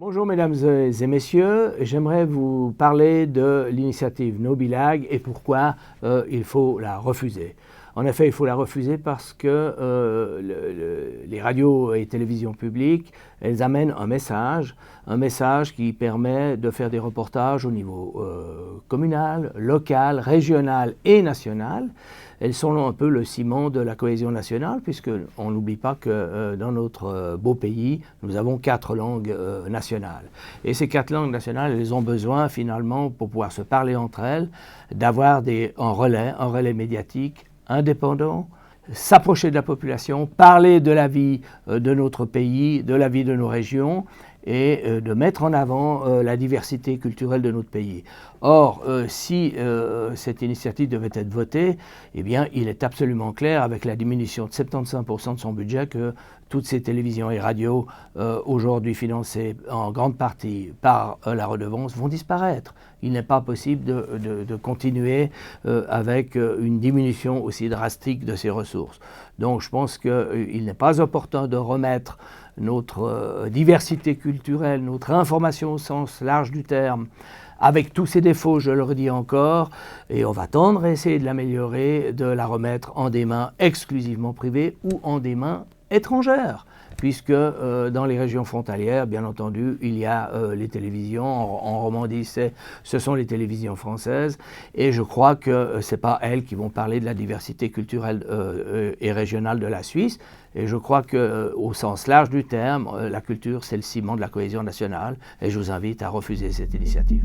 Bonjour mesdames et messieurs, j'aimerais vous parler de l'initiative No Bilag et pourquoi il faut la refuser. En effet, il faut la refuser parce que les radios et télévisions publiques, elles amènent un message qui permet de faire des reportages au niveau communal, local, régional et national. Elles sont un peu le ciment de la cohésion nationale, puisqu'on n'oublie pas que dans notre beau pays, nous avons 4 langues nationales. Et ces 4 langues nationales, elles ont besoin finalement, pour pouvoir se parler entre elles, d'avoir un relais médiatique indépendant, s'approcher de la population, parler de la vie de notre pays, de la vie de nos régions, et de mettre en avant la diversité culturelle de notre pays. Or, si cette initiative devait être votée, eh bien, il est absolument clair, avec la diminution de 75% de son budget, que toutes ces télévisions et radios, aujourd'hui financées en grande partie par la redevance, vont disparaître. Il n'est pas possible de continuer avec une diminution aussi drastique de ces ressources. Donc je pense qu'il n'est pas opportun de remettre notre diversité culturelle, notre information au sens large du terme, avec tous ses défauts, je le redis encore, et on va tendre à essayer de l'améliorer, de la remettre en des mains exclusivement privées ou en des mains étrangères, puisque dans les régions frontalières, bien entendu, il y a les télévisions. En Romandie, ce sont les télévisions françaises, et je crois que ce n'est pas elles qui vont parler de la diversité culturelle et régionale de la Suisse. Et je crois qu'au sens large du terme, la culture, c'est le ciment de la cohésion nationale, et je vous invite à refuser cette initiative.